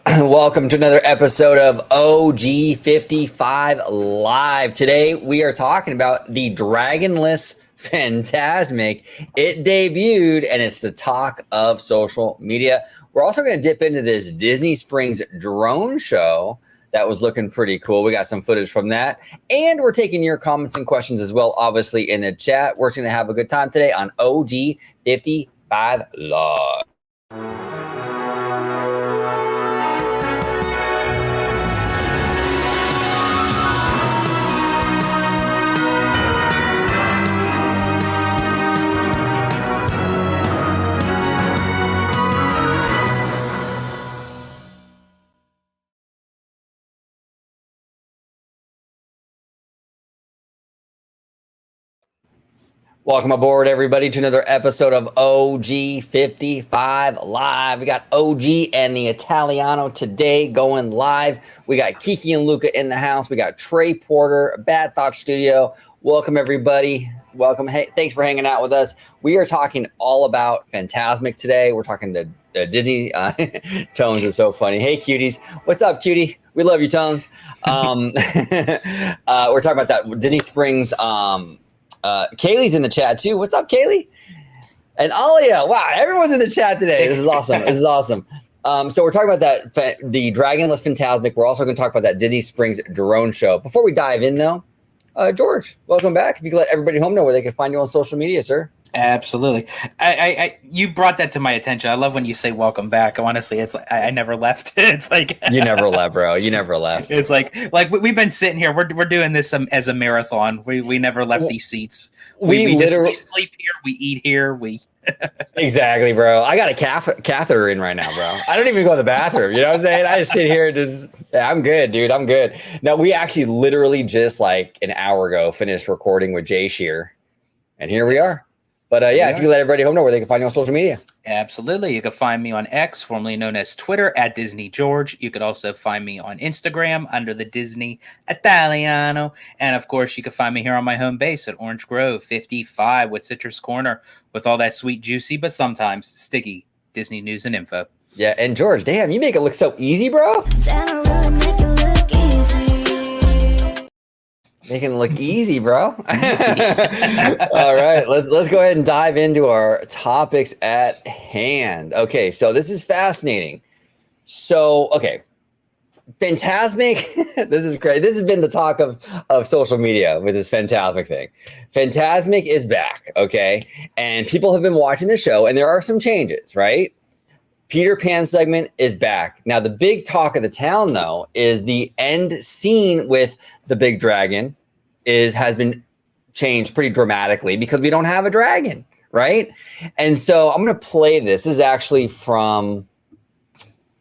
Welcome to another episode of OG55 Live. Today we are talking about the Dragonless Fantasmic. It debuted and it's the talk of social media. We're also going to dip into this Disney Springs drone show that was looking pretty cool. We got some footage from that. And we're taking your comments and questions as well, obviously, in the chat. We're going to have a good time today on OG55 Live. Welcome aboard, everybody, to another episode of OG55 Live. We got OG and the Italiano today going live. We got Kiki and Luca in the house. We got Trey Porter, Bad Thought Studio. Welcome, everybody. Welcome. Hey, thanks for hanging out with us. We are talking all about Fantasmic today. We're talking the Disney. Tones is so funny. Hey, cuties. What's up, cutie? We love you, Tones. We're talking about that Disney Springs. Kaylee's in the chat too. What's up, Kaylee? And Alia. Wow, everyone's in the chat today. This is awesome. This is awesome. So we're talking about that, the Dragonless Fantasmic. We're also going to talk about that Disney Springs drone show. Before we dive in, though, George, welcome back. If you could let everybody home know where they can find you on social media, sir. Absolutely. You brought that to my attention. I love when you say welcome back. Honestly, it's like I never left. It's like you never left, bro. You never left. It's like we've been sitting here. We're doing this as a marathon. We never left these seats. We sleep here. We eat here. Exactly, bro. I got a catheter in right now, bro. I don't even go to the bathroom. You know what I'm saying? I just sit here and I'm good, dude. I'm good. Now, we actually literally just like an hour ago finished recording with Jay Shear, and here we are. But yeah, if you let everybody home know where they can find you on social media. Absolutely. You can find me on X, formerly known as Twitter, at Disney George. You could also find me on Instagram under the Disney Italiano. And of course, you can find me here on my home base at Orange Grove 55 with Citrus Corner with all that sweet, juicy, but sometimes sticky Disney news and info. Yeah. And George, damn, you make it look so easy, bro. Making it look easy, bro. All right, let's go ahead and dive into our topics at hand. Okay, so this is fascinating. So, okay, Fantasmic. This is great. This has been the talk of social media with this Fantasmic thing. Fantasmic is back, okay, and people have been watching the show, and there are some changes, right? Peter Pan segment is back. Now, the big talk of the town, though, is the end scene with the big dragon has been changed pretty dramatically because we don't have a dragon, right? And so I'm going to play this. This is actually from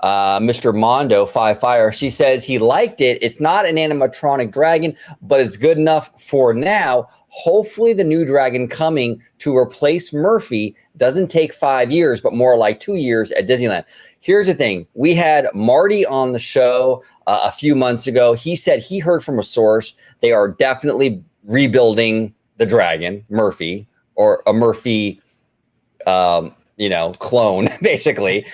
Mr. Mondo, Five Fire. She says he liked it. It's not an animatronic dragon, but it's good enough for now. Hopefully the new dragon coming to replace Murphy doesn't take 5 years, but more like 2 years at Disneyland. Here's the thing. We had Marty on the show a few months ago. He said he heard from a source. They are definitely rebuilding the dragon, Murphy, or a Murphy, clone, basically.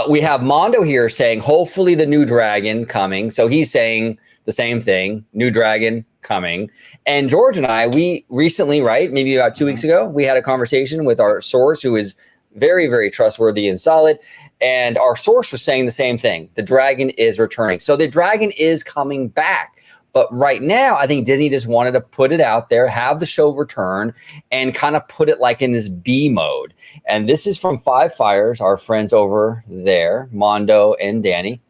We have Mondo here saying, hopefully the new dragon coming. So he's saying the same thing, new dragon coming. And George and I, we recently, right, maybe about 2 weeks ago, we had a conversation with our source who is very, very trustworthy and solid. And our source was saying the same thing. The dragon is returning. So the dragon is coming back. But right now, I think Disney just wanted to put it out there, have the show return, and kind of put it like in this B mode. And this is from Five Fires, our friends over there, Mondo and Danny.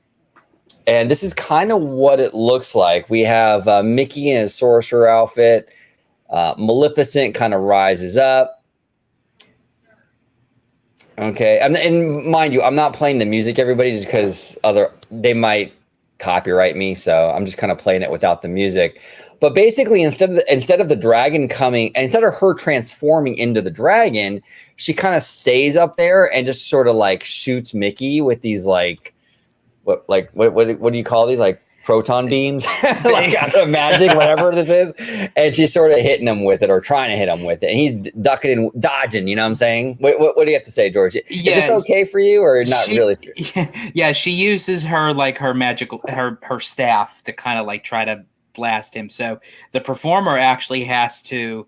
And this is kind of what it looks like. We have Mickey in his sorcerer outfit. Maleficent kind of rises up. Okay. And mind you, I'm not playing the music, everybody, just because they might copyright me. So I'm just kind of playing it without the music. But basically, instead of the dragon coming, instead of her transforming into the dragon, she kind of stays up there and just sort of like shoots Mickey with these what do you call these? Like proton beams, like out of magic, whatever this is. And she's sort of hitting him with it or trying to hit him with it. And he's ducking and dodging, you know what I'm saying? What do you have to say, George? Is this okay for you or not really? Yeah, she uses her magical, her staff to kind of like try to blast him. So the performer actually has to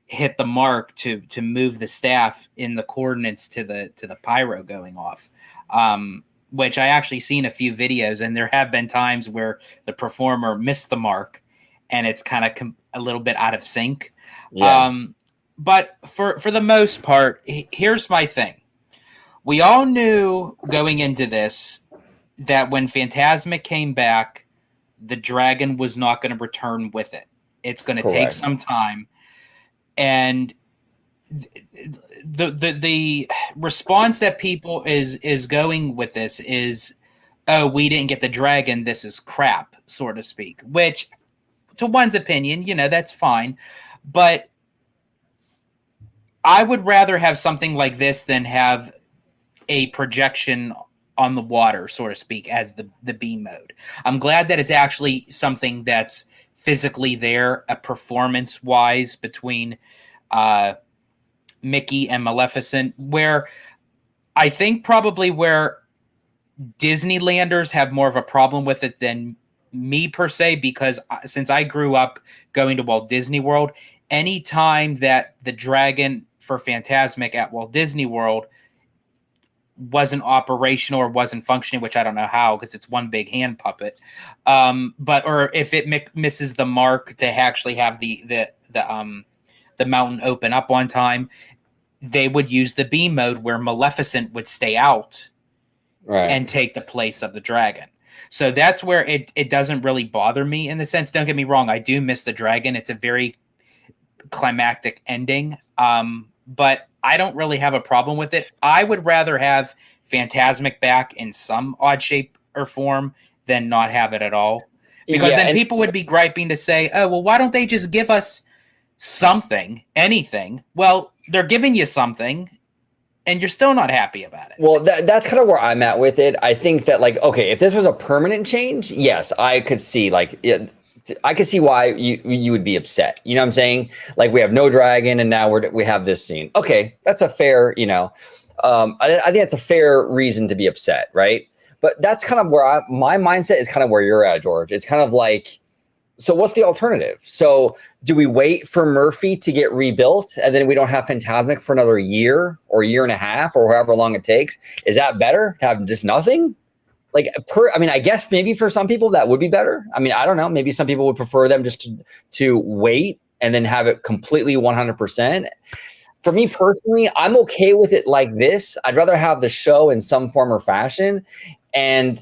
hit the mark to move the staff in the coordinates to the pyro going off, which I actually seen a few videos, and there have been times where the performer missed the mark and it's kind of a little bit out of sync. But for the most part, here's my thing. We all knew going into this that when Fantasmic came back, the dragon was not going to return with it. It's going to take some time. And the response that people is going with this is, oh, we didn't get the dragon, this is crap, so to speak, which to one's opinion, that's fine. But I would rather have something like this than have a projection on the water, so to speak, as the beam mode. I'm glad that it's actually something that's physically there, a performance-wise between Mickey and Maleficent, where I think probably where Disneylanders have more of a problem with it than me per se, because since I grew up going to Walt Disney World, anytime that the dragon for Fantasmic at Walt Disney World wasn't operational or wasn't functioning, which I don't know how, because it's one big hand puppet. Or if it misses the mark to actually have the mountain open up on time, they would use the beam mode where Maleficent would stay out and take the place of the dragon. So that's where it doesn't really bother me in the sense. Don't get me wrong, I do miss the dragon. It's a very climactic ending. But I don't really have a problem with it. I would rather have Fantasmic back in some odd shape or form than not have it at all. Because then people would be griping to say, oh, well, why don't they just give us something, anything? Well, they're giving you something, and you're still not happy about it. Well, that's kind of where I'm at with it. I think that, like, okay, if this was a permanent change, yes, I could see, like, I could see why you would be upset. You know what I'm saying? Like, we have no dragon and now we have this scene. Okay, that's a fair, I think that's a fair reason to be upset, right? But that's kind of where my mindset is kind of where you're at, George. It's kind of like, so what's the alternative? So do we wait for Murphy to get rebuilt and then we don't have Fantasmic for another year or year and a half or however long it takes? Is that better to have just nothing? Like, I guess maybe for some people that would be better. I mean, I don't know. Maybe some people would prefer them just to wait and then have it completely 100%. For me personally, I'm okay with it like this. I'd rather have the show in some form or fashion. And,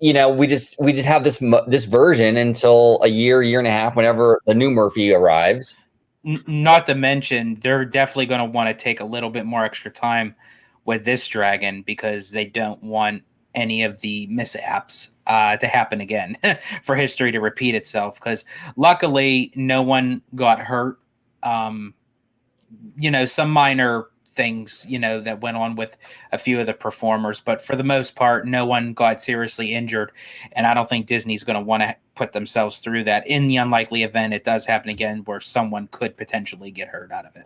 we just have this version until a year and a half, whenever the new Murphy arrives. Not to mention, they're definitely going to want to take a little bit more extra time with this dragon because they don't want any of the mishaps to happen again for history to repeat itself, because luckily no one got hurt. Some minor things that went on with a few of the performers, but for the most part no one got seriously injured, and I don't think Disney's going to want to put themselves through that in the unlikely event it does happen again where someone could potentially get hurt out of it.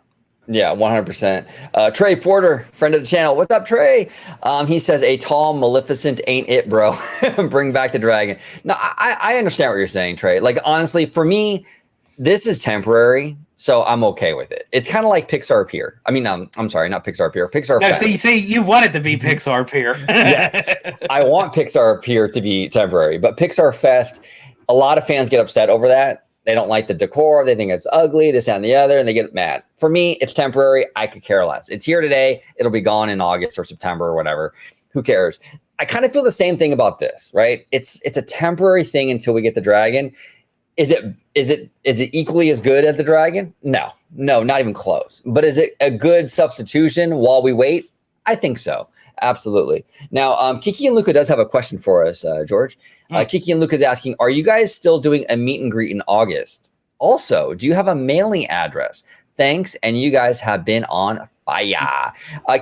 Yeah, 100%. Trey Porter, friend of the channel. What's up, Trey? He says, a tall Maleficent ain't it, bro. Bring back the dragon. No, I understand what you're saying, Trey. Like, honestly, for me, this is temporary, so I'm okay with it. It's kind of like Pixar Pier. I mean, I'm sorry, not Pixar Pier. Pixar Fest. So you say you want it to be Pixar Pier. Yes, I want Pixar Pier to be temporary, but Pixar Fest, a lot of fans get upset over that. They don't like the decor. They think it's ugly, this and the other, and they get mad. For me, it's temporary. I could care less. It's here today. It'll be gone in August or September or whatever. Who cares? I kind of feel the same thing about this, right? It's a temporary thing until we get the dragon. Is it equally as good as the dragon? No, not even close. But is it a good substitution while we wait? I think so. Absolutely. Now, Kiki and Luca does have a question for us, George. Kiki and Luca is asking, are you guys still doing a meet and greet in August? Also, do you have a mailing address? Thanks, and you guys have been on fire.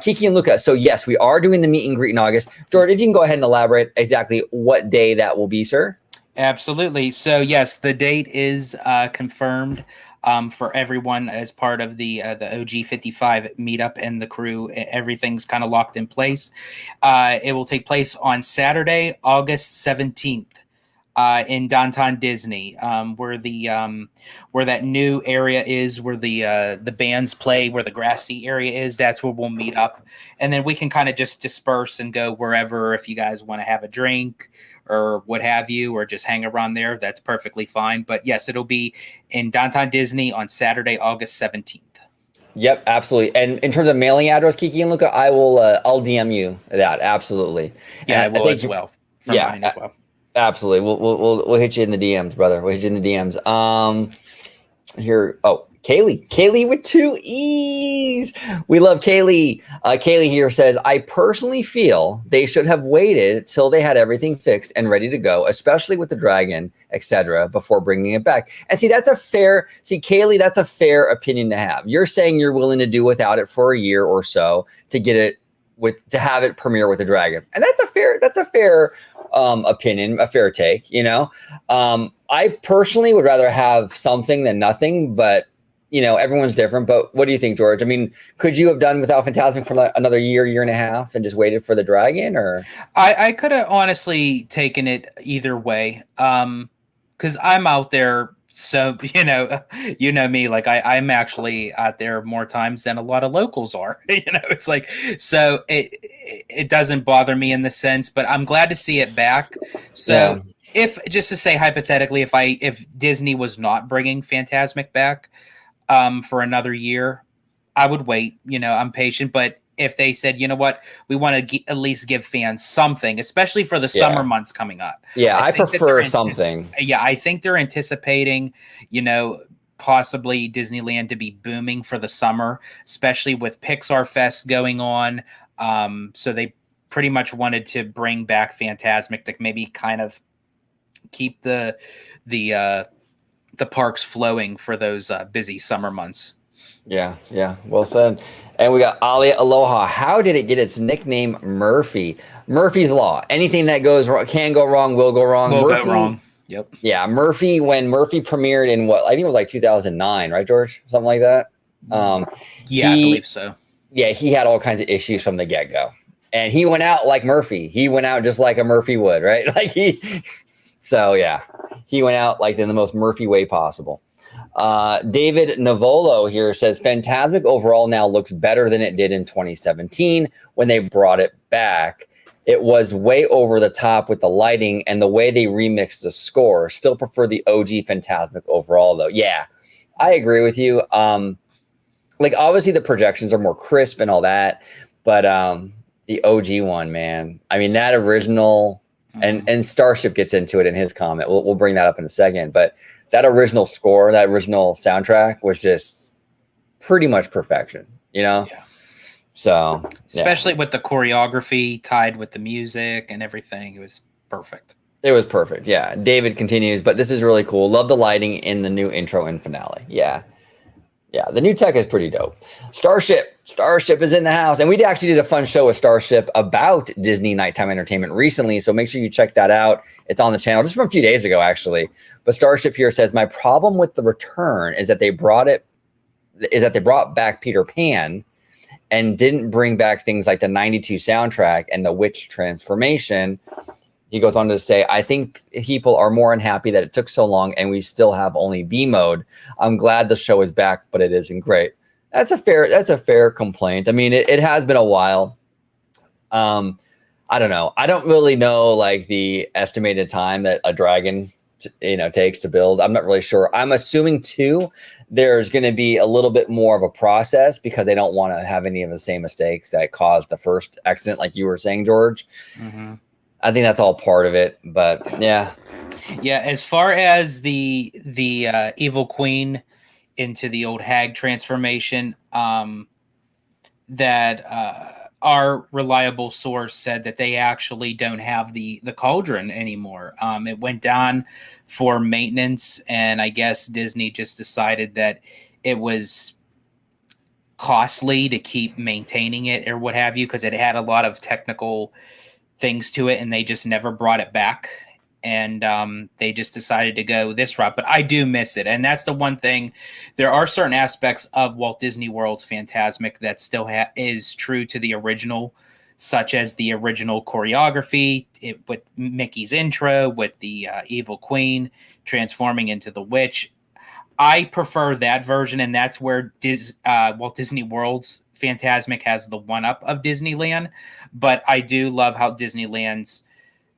Kiki and Luca, so yes, we are doing the meet and greet in August. George, if you can go ahead and elaborate exactly what day that will be, sir. Absolutely. So yes, the date is confirmed for everyone as part of the OG55 meetup and the crew. Everything's kind of locked in place. It will take place on Saturday, August 17th. In downtown Disney, where that new area is, where the bands play, where the grassy area is. That's where we'll meet up, and then we can kind of just disperse and go wherever. If you guys want to have a drink or what have you, or just hang around there, that's perfectly fine. But yes, it'll be in downtown Disney on Saturday, August 17th. Yep, absolutely. And in terms of mailing address, Kiki and Luca, I'll DM you that absolutely. Yeah, And I will as well. For mine as well. Absolutely. We'll hit you in the DMs, brother. We'll hit you in the DMs. Here. Oh, Kaylee. Kaylee with 2 E's. We love Kaylee. Kaylee here says, I personally feel they should have waited till they had everything fixed and ready to go, especially with the dragon, etc., before bringing it back. And see, Kaylee, that's a fair opinion to have. You're saying you're willing to do without it for a year or so to get it to have it premiere with the dragon. And that's a fair opinion, a fair take, I personally would rather have something than nothing, but everyone's different. But what do you think, George? I mean, could you have done without Fantasmic for another year and a half and just waited for the dragon? Or I could have honestly taken it either way. Because I'm out there. So, you know me, like I'm actually out there more times than a lot of locals are, it's like, so it doesn't bother me in the sense, but I'm glad to see it back. So if, just to say hypothetically, if Disney was not bringing Fantasmic back for another year, I would wait, I'm patient, but if they said, you know what, we want to at least give fans something, especially for the summer months coming up. Yeah, I prefer something. Yeah, I think they're anticipating, possibly Disneyland to be booming for the summer, especially with Pixar Fest going on. So they pretty much wanted to bring back Fantasmic to maybe kind of keep the parks flowing for those busy summer months. Yeah, well said. And we got Alia Aloha. How did it get its nickname Murphy? Murphy's Law. Anything that goes wrong, can go wrong, will go wrong. Will go wrong. Yep. Yeah, Murphy, when Murphy premiered in I think it was like 2009, right, George? Something like that. I believe so. Yeah, he had all kinds of issues from the get-go. And he went out like Murphy. He went out just like a Murphy would, right? So yeah, he went out like in the most Murphy way possible. David Navolo here says Fantasmic overall now looks better than it did in 2017 when they brought it back. It was way over the top with the lighting and the way they remixed the score. Still prefer the OG Fantasmic overall though. Yeah, I agree with you. Obviously the projections are more crisp and all that, but the OG one, man. I mean, that original and Starship gets into it in his comment. We'll bring that up in a second, but that original score, that original soundtrack was just pretty much perfection, Yeah. So, especially with the choreography tied with the music and everything, it was perfect. It was perfect. Yeah. David continues, but this is really cool. Love the lighting in the new intro and finale. Yeah. Yeah, the new tech is pretty dope. Starship is in the house. And we actually did a fun show with Starship about Disney nighttime entertainment recently. So make sure you check that out. It's on the channel just from a few days ago, actually. But Starship here says, my problem with the return is that they brought back Peter Pan and didn't bring back things like the 92 soundtrack and the witch transformation. He goes on to say, I think people are more unhappy that it took so long and we still have only B mode. I'm glad the show is back, but it isn't great. That's a fair complaint. I mean, it has been a while. I don't know. I don't really know like the estimated time that a dragon takes to build. I'm not really sure. I'm assuming too, there's going to be a little bit more of a process because they don't want to have any of the same mistakes that caused the first accident, like you were saying, George. Mm-hmm. I think that's all part of it, but yeah. Yeah, as far as the evil queen into the old hag transformation, that our reliable source said that they actually don't have the cauldron anymore. It went down for maintenance, and I guess Disney just decided that it was costly to keep maintaining it or what have you, because it had a lot of technical things to it, and they just never brought it back. and they just decided to go this route. But I do miss it, and that's the one thing. There are certain aspects of Walt Disney World's Fantasmic that still is true to the original, such as the original choreography with Mickey's intro, with the evil queen transforming into the witch. I prefer that version, and that's where Walt Disney World's Fantasmic has the one-up of Disneyland. But I do love how Disneyland's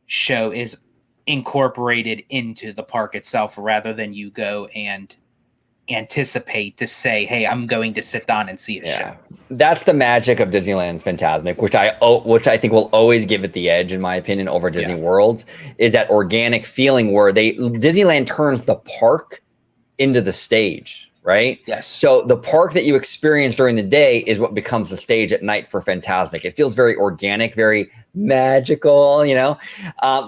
show is incorporated into the park itself, rather than you go and anticipate to say, hey, I'm going to sit down and see a show. That's the magic of Disneyland's Fantasmic, which I think will always give it the edge, in my opinion, over Disney World, is that organic feeling where Disneyland turns the park into the stage, right? Yes. So the park that you experience during the day is what becomes the stage at night for Fantasmic. It feels very organic, very magical,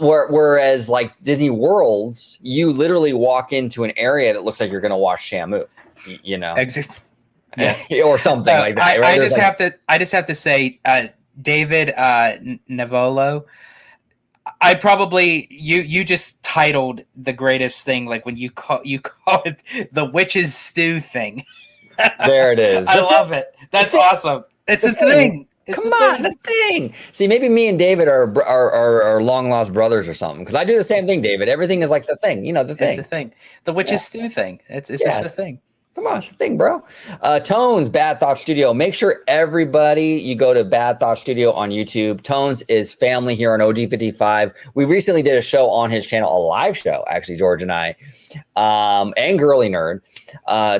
whereas like Disney Worlds, you literally walk into an area that looks like you're going to watch Shamu, Yes. or something like that. Right? I just have to say, David Navolo, I probably you just titled the greatest thing, like when you call it the witch's stew thing. There it is. I love it. That's awesome. It's a thing. Come on, the thing. See, maybe me and David are long lost brothers or something, because I do the same thing, David. Everything is like the thing, the thing. It's the thing. The witch's stew thing. It's just the thing. Come on, it's the thing, bro. Tones, Bad Thought Studio. Make sure everybody, you go to Bad Thought Studio on YouTube. Tones is family here on OG55. We recently did a show on his channel, a live show, actually, George and I, and Girly Nerd,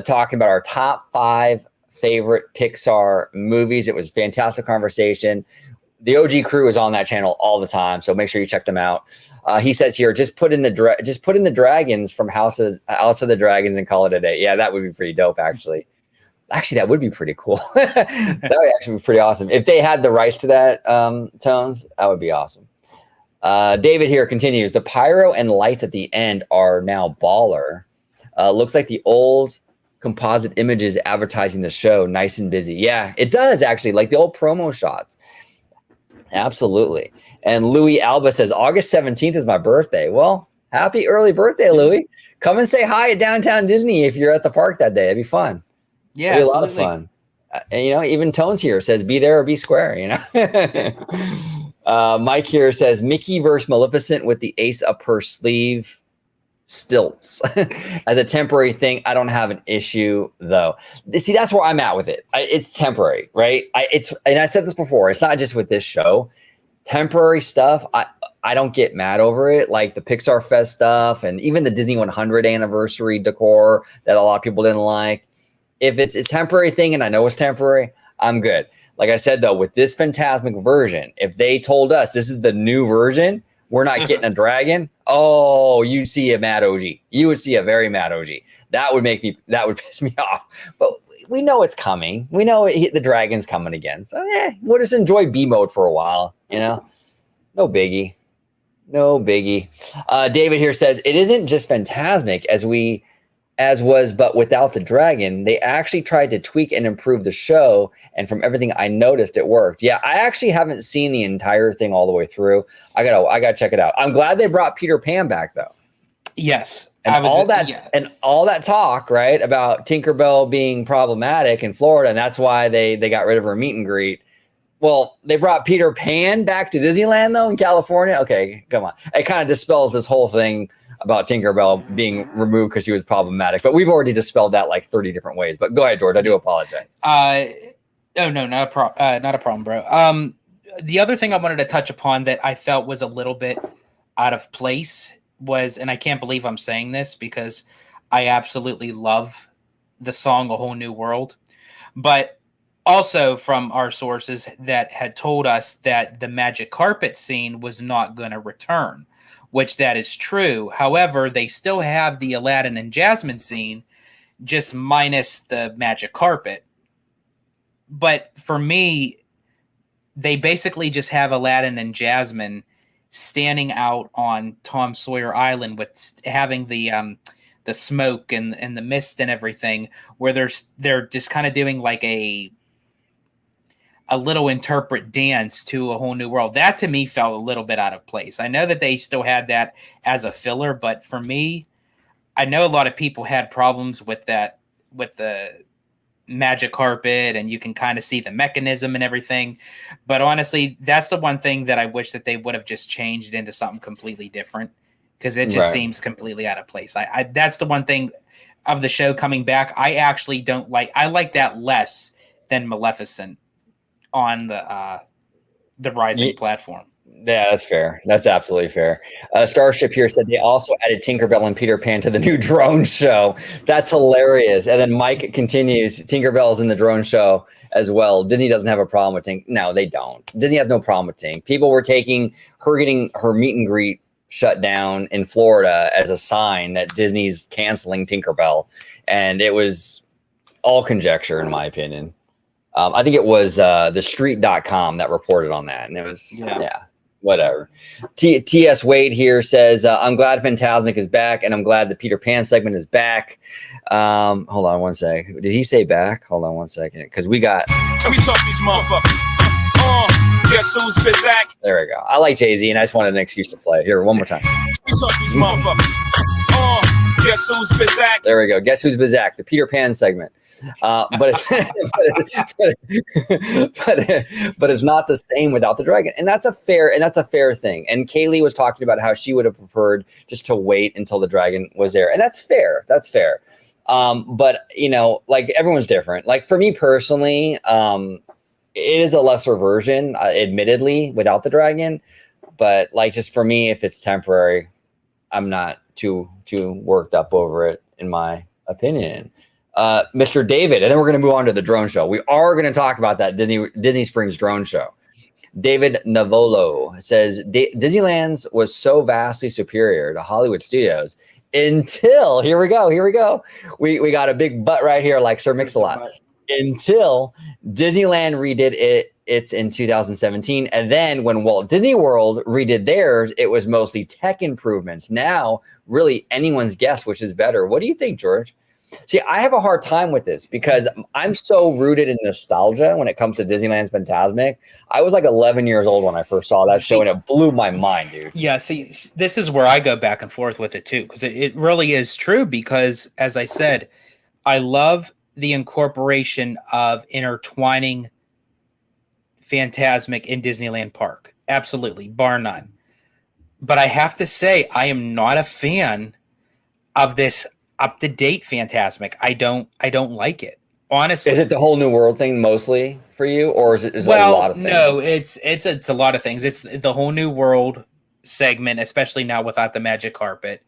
talking about our top 5 favorite Pixar movies. It was a fantastic conversation. The OG crew is on that channel all the time, so make sure you check them out. He says here, just put in the dragons from House of the Dragons and call it a day. Yeah, that would be pretty dope, actually. Actually, that would be pretty cool. That would actually be pretty awesome. If they had the rights to that, Tones, that would be awesome. David here continues. The pyro and lights at the end are now baller. Looks like the old composite images advertising the show. Nice and busy. Yeah, it does, actually, like the old promo shots. Absolutely. And Louis Alba says, August 17th is my birthday. Well, happy early birthday, Louis. Come and say hi at Downtown Disney if you're at the park that day. It'd be fun. Yeah, it'd be a lot of fun. And, even Tones here says, be there or be square, Mike here says, Mickey versus Maleficent with the ace up her sleeve stilts as a temporary thing. I don't have an issue though. See, that's where I'm at with it. It's temporary, right? And I said this before, it's not just with this show. Temporary stuff, I don't get mad over it, like the Pixar Fest stuff and even the Disney 100 anniversary decor that a lot of people didn't like. If it's a temporary thing and I know it's temporary, I'm good. Like I said though, with this Fantasmic version, if they told us this is the new version, we're not getting a dragon. Oh, you'd see a mad OG. You would see a very mad OG. That would piss me off. But we know it's coming. We know the dragon's coming again. So we'll just enjoy B mode for a while. No biggie. No biggie. David here says it isn't just Fantasmic as was, but without the dragon. They actually tried to tweak and improve the show, and from everything I noticed, it worked. Yeah, I actually haven't seen the entire thing all the way through. I gotta check it out. I'm glad they brought Peter Pan back though. Yes, and all that talk, right, about Tinkerbell being problematic in Florida, and that's why they got rid of her meet and greet. Well, they brought Peter Pan back to Disneyland though in California. Okay, come on. It kind of dispels this whole thing about Tinkerbell being removed because she was problematic. But we've already dispelled that like 30 different ways. But go ahead, George. I do apologize. Oh, no, not a problem, bro. The other thing I wanted to touch upon that I felt was a little bit out of place was, and I can't believe I'm saying this because I absolutely love the song A Whole New World, but also from our sources that had told us that the magic carpet scene was not going to return, which that is true. However, they still have the Aladdin and Jasmine scene, just minus the magic carpet. But for me, they basically just have Aladdin and Jasmine standing out on Tom Sawyer Island with having the smoke and the mist and everything, where they're just kind of doing like a a little interpret dance to a whole new world. That to me felt a little bit out of place. I know that they still had that as a filler, but for me, I know a lot of people had problems with that, with the magic carpet, and you can kind of see the mechanism and everything. But honestly, that's the one thing that I wish that they would have just changed into something completely different, because it just seems completely out of place. I that's the one thing of the show coming back I actually don't like. I like that less than Maleficent on the Rising platform. Yeah, that's fair. That's absolutely fair. Starship here said they also added Tinkerbell and Peter Pan to the new drone show. That's hilarious. And then Mike continues, Tinkerbell's in the drone show as well. Disney doesn't have a problem with Tink. No, they don't. Disney has no problem with Tink. People were taking her getting her meet and greet shut down in Florida as a sign that Disney's canceling Tinkerbell. And it was all conjecture, in my opinion. I think it was thestreet.com that reported on that. And it was, whatever. T.S. Wade here says, I'm glad Fantasmic is back, and I'm glad the Peter Pan segment is back. Hold on one sec. Did he say back? Hold on one second. Because we got... Let me talk these motherfuckers. Guess who's back? There we go. I like Jay-Z, and I just wanted an excuse to play. Here, one more time. Let me talk these motherfuckers. Guess who's back? There we go. Guess who's Bizak? The Peter Pan segment. But it's but it's not the same without the dragon, and that's a fair thing. And Kaylee was talking about how she would have preferred just to wait until the dragon was there, and that's fair. But you know, like, everyone's different. Like, for me personally, it is a lesser version, admittedly, without the dragon. But like, just for me, if it's temporary, I'm not too worked up over it, in my opinion. Mr. David, and then we're going to move on to the drone show. We are going to talk about that Disney Springs drone show. David Navolo says Disneyland's was so vastly superior to Hollywood Studios until, here we go. We got a big butt right here, like Sir Mix-a-Lot. Until Disneyland redid it's in 2017. And then when Walt Disney World redid theirs, it was mostly tech improvements. Now, really anyone's guess which is better. What do you think, George? See, I have a hard time with this because I'm so rooted in nostalgia when it comes to Disneyland's Fantasmic. I was like 11 years old when I first saw that show, and it blew my mind, dude. Yeah, see, this is where I go back and forth with it too, because it really is true. Because, as I said, I love the incorporation of intertwining Fantasmic in Disneyland Park. Absolutely, bar none. But I have to say, I am not a fan of this up-to-date Fantasmic. I don't like it, honestly. Is it the whole new world thing mostly for you, or is it a lot of things? No, it's a lot of things. It's the whole new world segment, especially now without the magic carpet.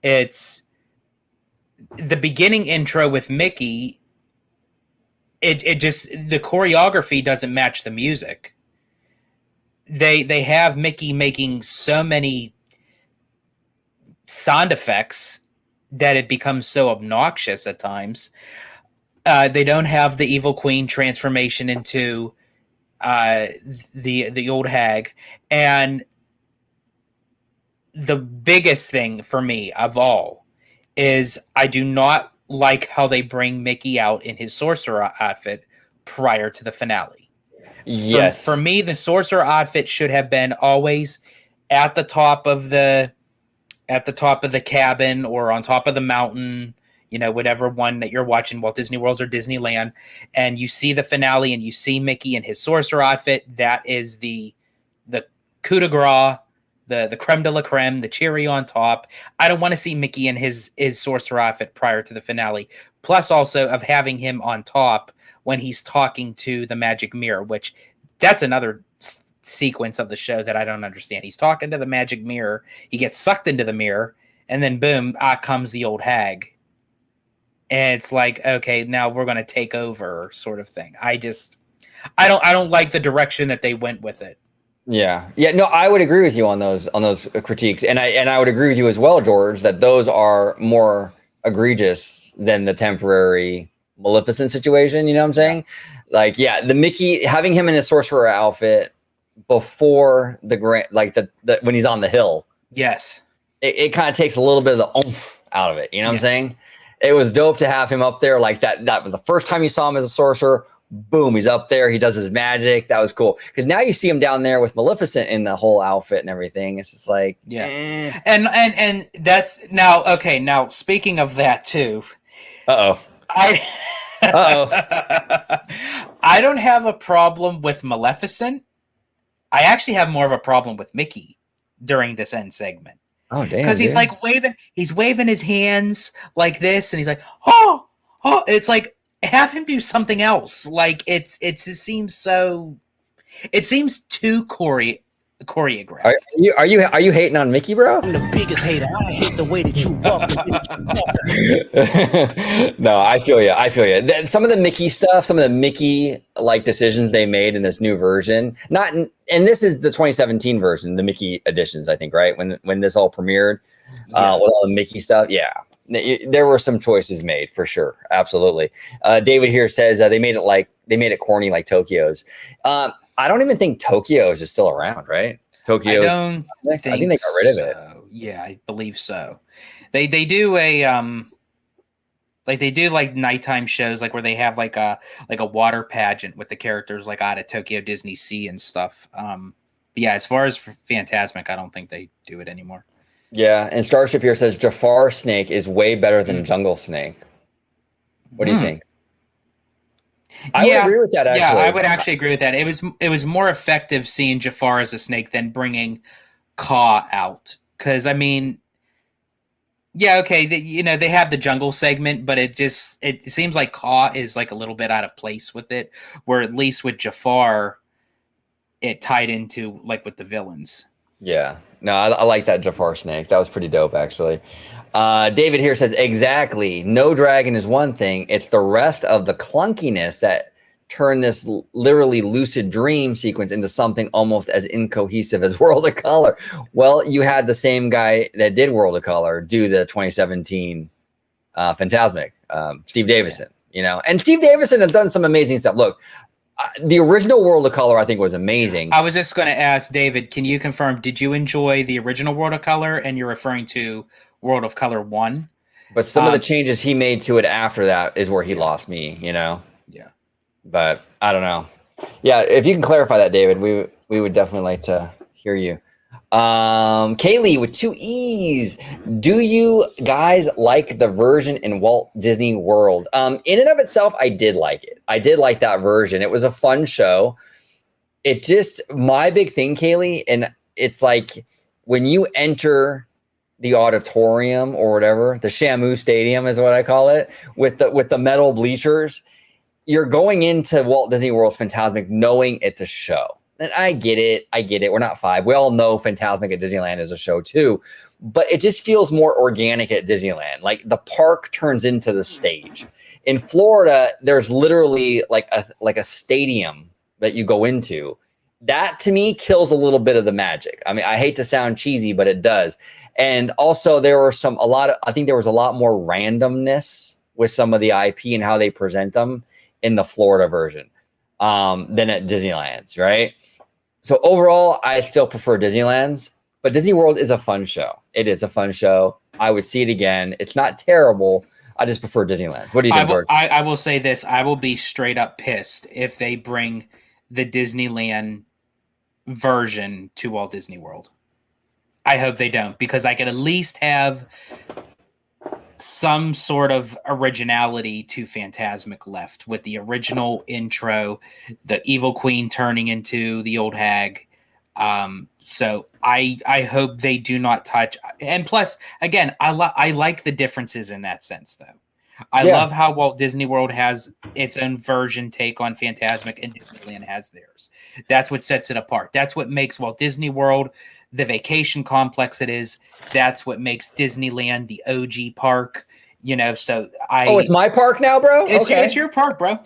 It's the beginning intro with Mickey. It just, the choreography doesn't match the music. They have Mickey making so many sound effects that it becomes so obnoxious at times. They don't have the evil queen transformation into the old hag. And the biggest thing for me of all is I do not like how they bring Mickey out in his sorcerer outfit prior to the finale. Yes. For me, the sorcerer outfit should have been always at the top of the cabin or on top of the mountain, you know, whatever one that you're watching, Walt Disney World or Disneyland, and you see the finale and you see Mickey in his sorcerer outfit. That is the coup de grace, the creme de la creme, the cherry on top. I don't want to see Mickey in his sorcerer outfit prior to the finale. Plus also of having him on top when he's talking to the magic mirror, which that's another sequence of the show that I don't understand. He's talking to the magic mirror, he gets sucked into the mirror, and then boom, out comes the old hag. And it's like, okay, now we're going to take over, sort of thing. I don't like the direction that they went with it. Yeah. No, I would agree with you on those critiques, and I would agree with you as well, George, that those are more egregious than the temporary Maleficent situation. You know what I'm saying? Yeah. Like, yeah, the Mickey, having him in his sorcerer outfit before the grand, like the when he's on the hill. Yes. It kind of takes a little bit of the oomph out of it. You know what I'm saying? It was dope to have him up there like that. That was the first time you saw him as a sorcerer. boom, he's up there. He does his magic. That was cool. Because now you see him down there with Maleficent in the whole outfit and everything. It's just like, and that's now okay. Now speaking of that too, I don't have a problem with Maleficent. I actually have more of a problem with Mickey during this end segment. Oh damn! Because he's like waving his hands like this, and he's like, oh. It's like, have him do something else. Like it seems too choreographed. Are you hating on Mickey, bro? I'm the biggest hater. I hate the way that you walk. No, I feel you. Some of the Mickey stuff, some of the Mickey like decisions they made in this new version, and this is the 2017 version, the Mickey editions, I think, right? When this all premiered, with all the Mickey stuff, yeah. There were some choices made for sure. Absolutely. David here says they made it corny like Tokyo's. I don't even think Tokyo's is still around, right? Tokyo's. I think they got rid of it. Yeah, I believe so. They do like nighttime shows, like where they have like a water pageant with the characters like out of Tokyo Disney Sea and stuff. But yeah, as far as Fantasmic, I don't think they do it anymore. Yeah, and Starship here says Jafar Snake is way better than Jungle Snake. What do you think? I would agree with that, actually. Yeah, I would actually agree with that. It was more effective seeing Jafar as a snake than bringing Ka out. Because, I mean, yeah, okay, they have the jungle segment, but it seems like Ka is like a little bit out of place with it, where at least with Jafar, it tied into like with the villains. Yeah. No, I like that Jafar Snake. That was pretty dope, actually. David here says, exactly. No dragon is one thing. It's the rest of the clunkiness that turned this literally lucid dream sequence into something almost as incohesive as World of Color. Well, you had the same guy that did World of Color do the 2017 Fantasmic, Steve Davison, and Steve Davison has done some amazing stuff. Look, the original World of Color, I think, was amazing. I was just going to ask David, can you confirm, did you enjoy the original World of Color? And you're referring to World of Color 1? But some of the changes he made to it after that is where he lost me, Yeah. But I don't know. Yeah, if you can clarify that, David, we would definitely like to hear you. Kaylee with 2 E's. Do you guys like the version in Walt Disney World? In and of itself, I did like it. I did like that version. It was a fun show. It just, my big thing, Kaylee, and it's like when you enter the auditorium or whatever, the Shamu Stadium is what I call it, with the metal bleachers, you're going into Walt Disney World's Fantasmic knowing it's a show. And I get it. We're not 5. We all know Fantasmic at Disneyland is a show too, but it just feels more organic at Disneyland. Like the park turns into the stage. In Florida, there's literally like a stadium that you go into. That to me kills a little bit of the magic. I mean, I hate to sound cheesy, but it does. And also I think there was a lot more randomness with some of the IP and how they present them in the Florida version than at Disneyland's, right? So overall, I still prefer Disneyland's, but Disney World is a fun show. It is a fun show. I would see it again. It's not terrible. I just prefer Disneyland's. What do you think, George? I will say this. I will be straight up pissed if they bring the Disneyland version to Walt Disney World. I hope they don't, because I could at least have some sort of originality to Fantasmic left with the original intro, the evil queen turning into the old hag. So I hope they do not touch. And plus, again, I like the differences in that sense, though. I love how Walt Disney World has its own version take on Fantasmic, and Disneyland has theirs. That's what sets it apart. That's what makes Walt Disney World the vacation complex it is. That's what makes Disneyland the OG park. So it's my park now, bro? It's your park, bro.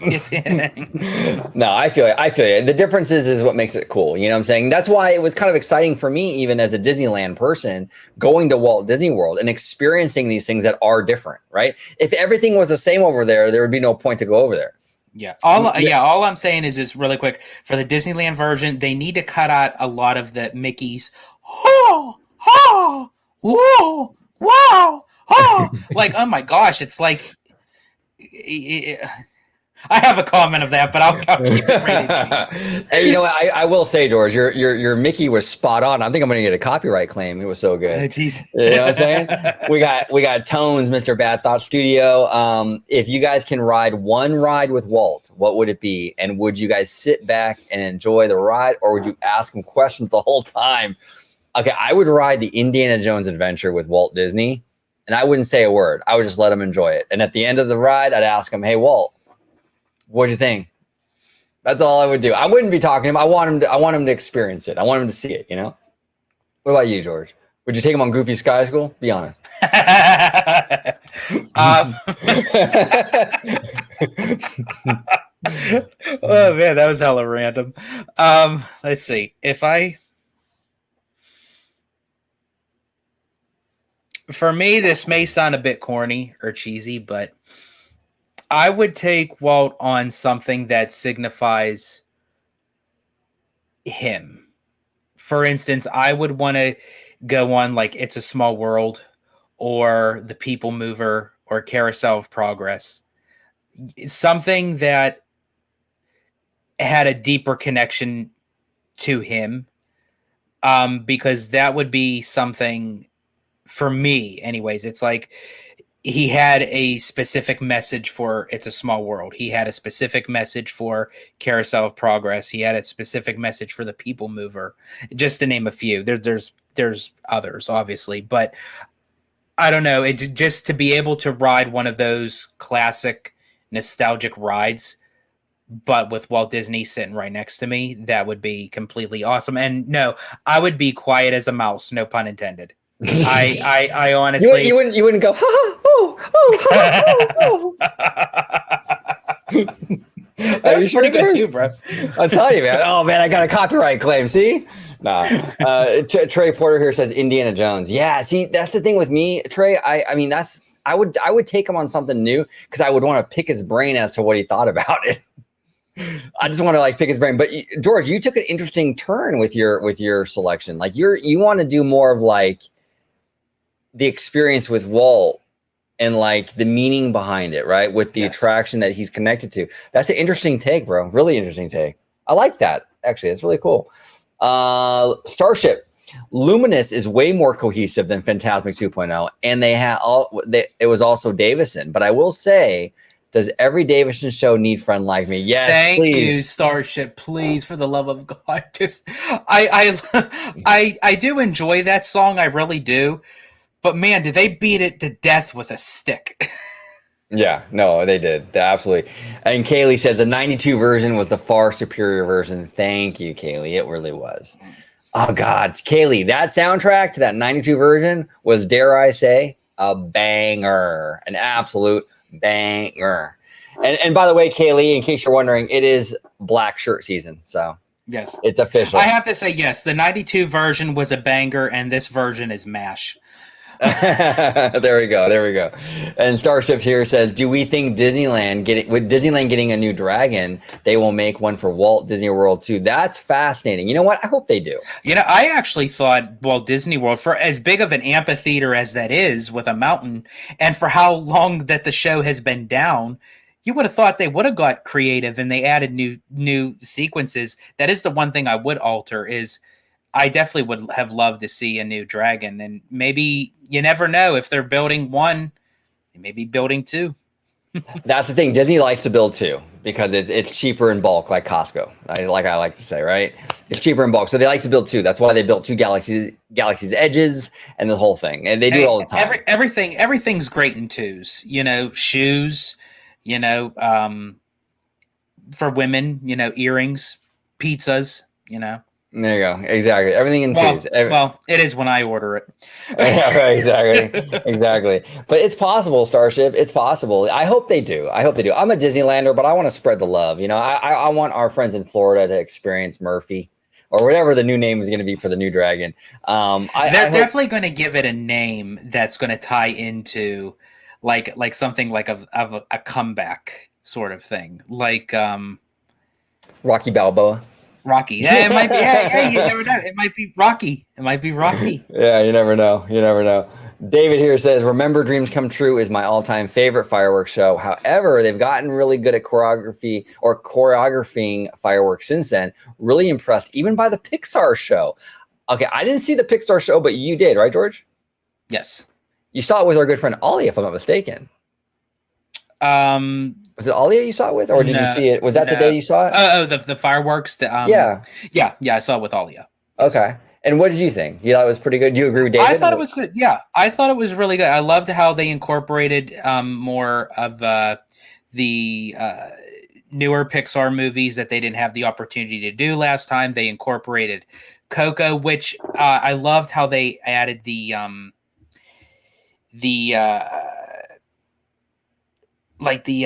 No, I feel you. The differences is what makes it cool. You know what I'm saying? That's why it was kind of exciting for me, even as a Disneyland person, going to Walt Disney World and experiencing these things that are different, right? If everything was the same over there would be no point to go over there. Yeah. All I'm saying is just really quick, for the Disneyland version, they need to cut out a lot of the Mickey's. Oh, whoa, wow. Oh, like, oh my gosh, it's like I have a comment of that, but I'll keep it rated G. Hey, you know what? I will say, George, your Mickey was spot on. I think I'm going to get a copyright claim. It was so Oh, good. jeez. You know what I'm saying? We got Tones, Mr. Bad Thought Studio. If you guys can ride one ride with Walt, what would it be? And would you guys sit back and enjoy the ride, or would you ask him questions the whole time? Okay, I would ride the Indiana Jones adventure with Walt Disney, and I wouldn't say a word. I would just let him enjoy it. And at the end of the ride, I'd ask him, "Hey, Walt, what'd you think?" That's all I would do. I wouldn't be talking to him. I want him to experience it. I want him to see it, you know? What about you, George? Would you take him on Goofy Sky School? Be honest. Oh man, that was hella random. Let's see. For me, this may sound a bit corny or cheesy, but I would take Walt on something that signifies him. For instance, I would want to go on like It's a Small World or The People Mover or Carousel of Progress. Something that had a deeper connection to him, because that would be something for me anyways. It's like he had a specific message for It's a Small World. He had a specific message for Carousel of Progress. He had a specific message for The People Mover, just to name a few. There's others, obviously, but I don't know. It just to be able to ride one of those classic nostalgic rides, but with Walt Disney sitting right next to me, that would be completely awesome. And no, I would be quiet as a mouse, no pun intended. I honestly, you wouldn't go, ha, oh. That was pretty good too, bro. I'll tell you, man. Oh man, I got a copyright claim. See, nah. Trey Porter here says Indiana Jones. Yeah, see, that's the thing with me, Trey. I mean, I would take him on something new because I would want to pick his brain as to what he thought about it. I just want to like pick his brain. But George, you took an interesting turn with your selection. Like you want to do more of like the experience with Walt and like the meaning behind it, right? With the attraction that he's connected to. That's an interesting take, bro. Really interesting take. I like that. Actually, it's really cool. Starship Luminous is way more cohesive than Fantasmic 2.0, and it was also Davison. But I will say, does every Davison show need Friend Like Me? Yes, thank please. you, Starship. Please, for the love of God, just I do enjoy that song. I really do. But man, did they beat it to death with a stick? Yeah, no, they did. Absolutely. And Kaylee said the 92 version was the far superior version. Thank you, Kaylee. It really was. Oh, God. Kaylee, that soundtrack to that 92 version was, dare I say, a banger. An absolute banger. And by the way, Kaylee, in case you're wondering, it is black shirt season. So yes, it's official. I have to say, yes, the 92 version was a banger, and this version is MASH. There we go. And Starship here says, do we think Disneyland getting a new dragon, they will make one for Walt Disney World too? That's fascinating. You know what? I hope they do. You know, I actually thought Walt Disney World, for as big of an amphitheater as that is with a mountain, and for how long that the show has been down, you would have thought they would have got creative and they added new sequences. That is the one thing I would alter is I definitely would have loved to see a new dragon, and maybe you never know if they're building one, they may be building two. That's the thing. Disney likes to build two because it's cheaper in bulk, like Costco. I like to say, right? It's cheaper in bulk, so they like to build two. That's why they built two Galaxy's Edges and the whole thing, and they do it all the time. Everything's great in twos. You know, shoes. You know, for women. You know, earrings, pizzas. You know. There you go. Exactly. Everything in twos. Well, it is when I order it. Yeah, right, exactly. But it's possible, Starship. It's possible. I hope they do. I'm a Disneylander, but I want to spread the love. You know, I want our friends in Florida to experience Murphy or whatever the new name is going to be for the new dragon. They're definitely going to give it a name that's going to tie into like something like of a comeback sort of thing, like Rocky Balboa. Rocky. Yeah, it might be. Hey, you never know. It might be Rocky. Yeah, you never know. David here says, "Remember Dreams Come True is my all-time favorite fireworks show. However, they've gotten really good at choreographing fireworks since then. Really impressed, even by the Pixar show." Okay, I didn't see the Pixar show, but you did, right, George? Yes. You saw it with our good friend Ollie, if I'm not mistaken. Was it Ollie you saw it with, or did you see it? Was that the day you saw it? The fireworks. Yeah, I saw it with Alia. Okay. And what did you think? You thought it was pretty good? Do you agree with David? I thought it was good. Yeah, I thought it was really good. I loved how they incorporated more of the newer Pixar movies that they didn't have the opportunity to do last time. They incorporated Coco, which I loved how they added the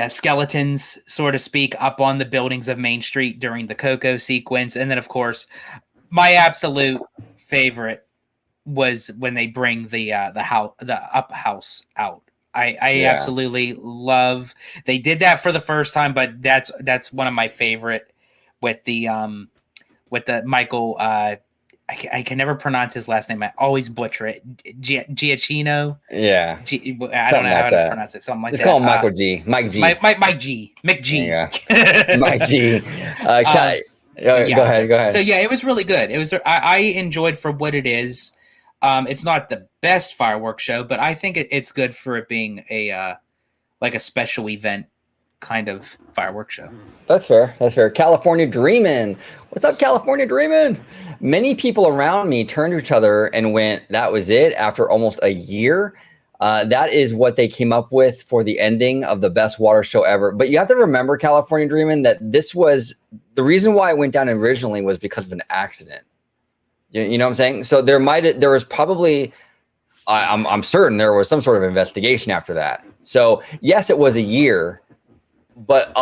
skeletons, so to speak, up on the buildings of Main Street during the Coco sequence. And then, of course, my absolute favorite was when they bring the up house out. I absolutely love. They did that for the first time, but that's one of my favorite with the Michael. I can never pronounce his last name. I always butcher it. Giacchino. Yeah. I don't know how to pronounce it. Something like that. Just call him Michael G. Mike G. Mike G. Mick G. Yeah. Mike G. Go ahead. So yeah, it was really good. It was. I enjoyed for what it is. It's not the best fireworks show, but I think it's good for it being a special event kind of fireworks show. That's fair. California Dreamin'. What's up, California Dreamin'? Many people around me turned to each other and went, "That was it," after almost a year. That is what they came up with for the ending of the best water show ever. But you have to remember, California Dreamin', that this was the reason why it went down originally was because of an accident. You know what I'm saying? So there was probably, I'm certain there was some sort of investigation after that. So yes, it was a year, but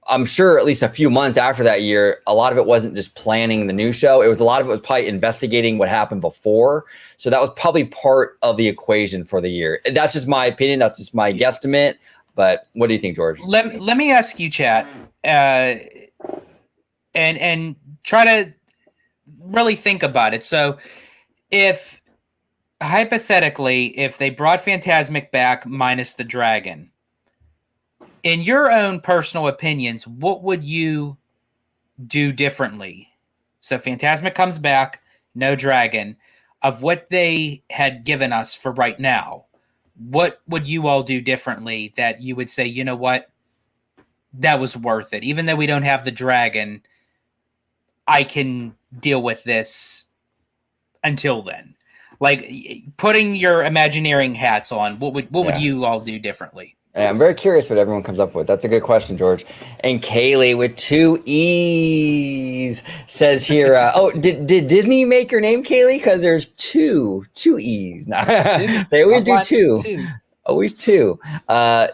I'm sure at least a few months after that year, a lot of it wasn't just planning the new show. A lot of it was probably investigating what happened before. So that was probably part of the equation for the year. That's just my opinion. That's just my guesstimate. But what do you think, George? Let me ask you, chat, and try to really think about it. So if hypothetically, if they brought Fantasmic back minus the dragon, in your own personal opinions, what would you do differently? So Fantasmic comes back, no dragon. Of what they had given us for right now, what would you all do differently that you would say, you know what, that was worth it? Even though we don't have the dragon, I can deal with this until then. Like, putting your Imagineering hats on, what would you all do differently? Yeah, I'm very curious what everyone comes up with. That's a good question, George. And Kaylee with 2 E's says here, did Disney make your name, Kaylee? Because there's two E's. No. They always do two. Always two.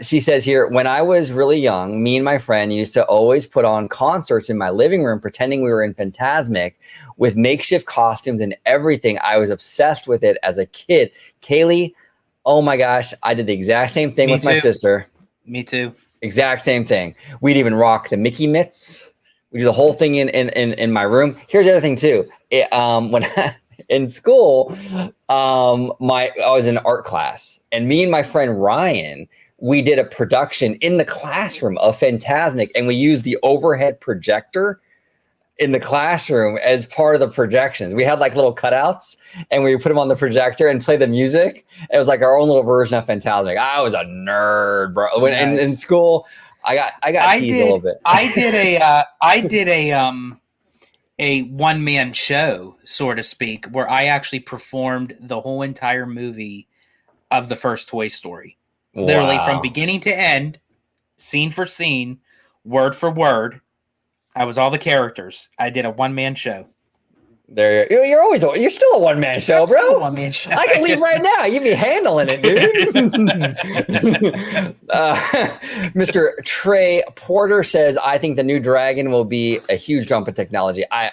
She says here, when I was really young, me and my friend used to always put on concerts in my living room, pretending we were in Fantasmic with makeshift costumes and everything. I was obsessed with it as a kid. Kaylee, oh my gosh, I did the exact same thing with my sister. Me too. Exact same thing. We'd even rock the Mickey mitts. We do the whole thing in my room. Here's the other thing too. When in school, I was in art class, and me and my friend Ryan, we did a production in the classroom of Fantasmic, and we used the overhead projector in the classroom as part of the projections. We had like little cutouts, and we put them on the projector and play the music. It was like our own little version of Fantasmic. I was a nerd, bro. When in school, I got teased a little bit. I did a one-man show, so to speak, where I actually performed the whole entire movie of the first Toy Story. Wow. Literally from beginning to end, scene for scene, word for word. I was all the characters. I did a one-man show. You're still a one-man show, bro. Still a one-man show. I can leave right now. You'd be handling it, dude. Mr. Trey Porter says, I think the new dragon will be a huge jump in technology. I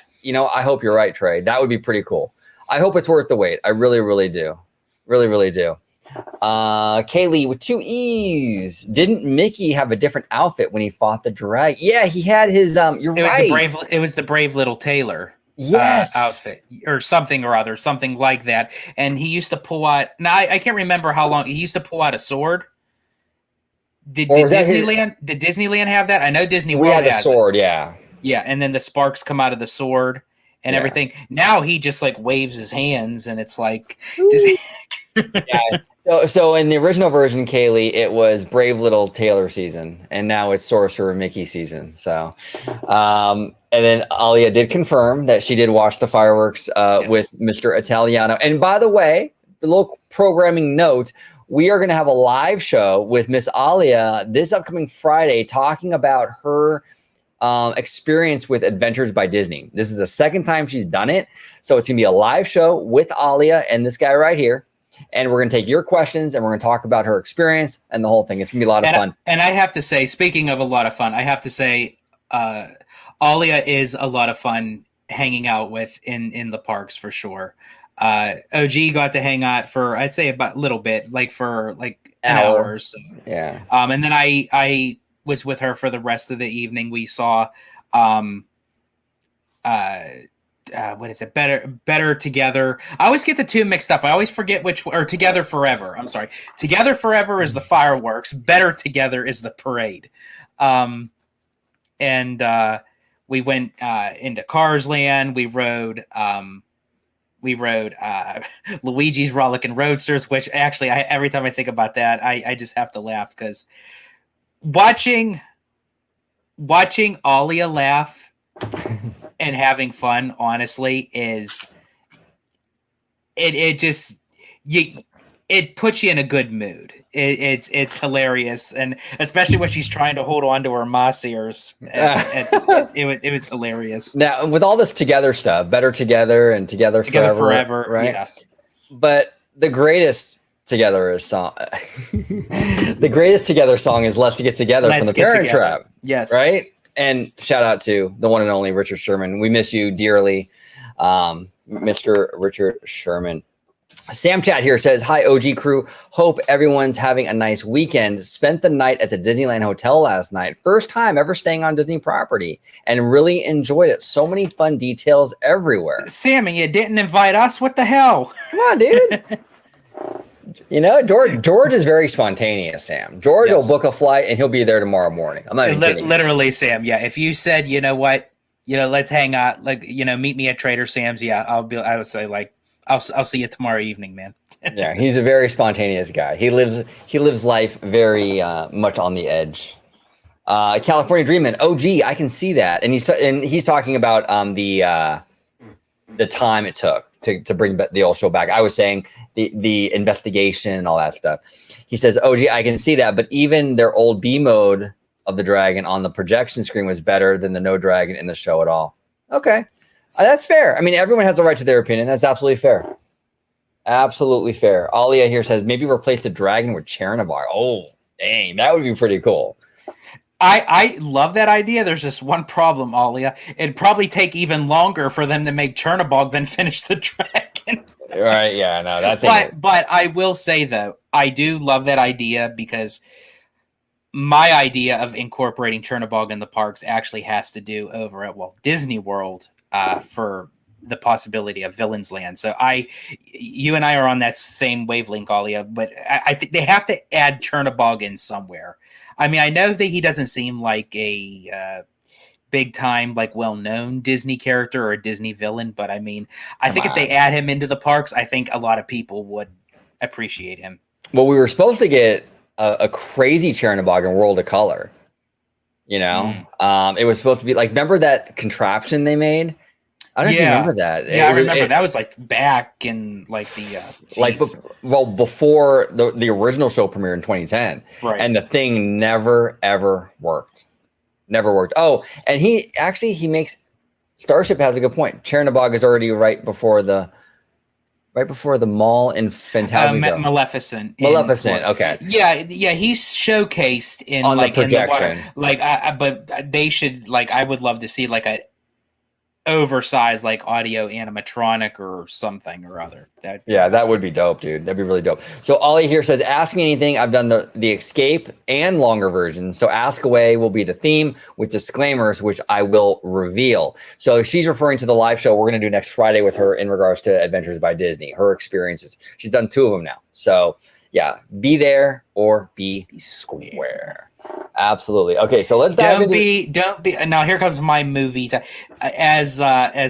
hope you're right, Trey. That would be pretty cool. I hope it's worth the wait. I really, really do. Really, really do. Kaylee with 2 E's. Didn't Mickey have a different outfit when he fought the dragon? Yeah, he had his. It was the brave little tailor. Yes. outfit or something or other, something like that. And he used to pull out. Now I can't remember how long he used to pull out a sword. Did Disneyland have that? I know Disney We World had the has sword, it. yeah. Yeah, and then the sparks come out of the sword and Yeah. everything. Now he just like waves his hands, and it's like just Yeah. So in the original version, Kaylee, it was Brave Little Tailor season, and now it's Sorcerer Mickey season. So, and then Alia did confirm that she did watch the fireworks Yes. with Mr. Italiano. And by the way, a little programming note: we are going to have a live show with Miss Alia this upcoming Friday, talking about her experience with Adventures by Disney. This is the second time she's done it, so it's gonna be a live show with Alia and this guy right here, and we're gonna take your questions and we're gonna talk about her experience and the whole thing. It's gonna be a lot of fun. And I have to say, speaking of a lot of fun, I have to say, Alia is a lot of fun hanging out with in the parks for sure. OG got to hang out for, I'd say, about a little bit, like for like an hour or so. Yeah. And then I was with her for the rest of the evening. We saw what is it? Better Together. I always get the two mixed up. I always forget which, or Together Forever. I'm sorry. Together Forever is the fireworks. Better Together is the parade. And we went into Cars Land. We rode Luigi's Rollickin' Roadsters, which actually every time I think about that, I just have to laugh because watching Alia laugh and having fun, honestly, is it puts you in a good mood. It's hilarious, and especially when she's trying to hold on to her moss ears. It was hilarious. Now, with all this Together stuff, Better Together and Together Forever, right? Yeah. But the greatest Together song, the greatest Together song is "Let's Get Together" from the Parent Trap. Yes, right. And shout out to the one and only Richard Sherman. We miss you dearly, Mr. Richard Sherman. Sam Chat here says, "Hi, OG crew. Hope everyone's having a nice weekend. Spent the night at the Disneyland Hotel last night. First time ever staying on Disney property, and really enjoyed it. So many fun details everywhere." Sammy, you didn't invite us? What the hell? Come on, dude. You know, George is very spontaneous, Sam. George will book a flight and he'll be there tomorrow morning. I'm not even kidding. Literally, Sam. Yeah. If you said, you know what, let's hang out, like, meet me at Trader Sam's. Yeah, I would say, like, I'll see you tomorrow evening, man. Yeah, he's a very spontaneous guy. He lives life very much on the edge. California Dreamin', OG, I can see that, and he's talking about the time it took to bring the old show back. I was saying the investigation and all that stuff. He says, OG, I can see that, but even their old B mode of the dragon on the projection screen was better than the no dragon in the show at all. Okay. That's fair. I mean, everyone has a right to their opinion. That's absolutely fair. Absolutely fair. Alia here says, maybe replace the dragon with Chernobyl. Oh, dang. That would be pretty cool. I love that idea. There's just one problem, Alia. It'd probably take even longer for them to make Chernobyl than finish the dragon. Right, yeah, no, that thing. But I will say, though, I do love that idea because my idea of incorporating Chernobyl in the parks actually has to do over at Disney World for the possibility of Villains Land. So you and I are on that same wavelength, Alia, but I think they have to add Chernobyl in somewhere. I mean, I know that he doesn't seem like a big time, like well-known Disney character or a Disney villain, but I mean, I think if they add him into the parks, I think a lot of people would appreciate him. Well, we were supposed to get a crazy Chernobyl in World of Color. You know, it was supposed to be like, remember that contraption they made? I don't know if you remember that. Yeah, I remember that was like back in like the before the original show premiere in 2010, right? And the thing never ever worked. Never worked. Oh, and he makes Starship has a good point. Chernobyl is already right before the mall in Fantasmic. Maleficent. Okay. Yeah. He's showcased in on like the projection. But they should, like, I would love to see like oversized like audio animatronic or something or other. That would be dope, dude. That'd be really dope. So Ollie here says, ask me anything. I've done the escape and longer version. So ask away will be the theme with disclaimers, which I will reveal. So she's referring to the live show we're going to do next Friday with her in regards to Adventures by Disney, her experiences. She's done 2 of them now. So yeah, be there or be square. Absolutely. Okay, so let's dive into. Don't be. Now here comes my movies. As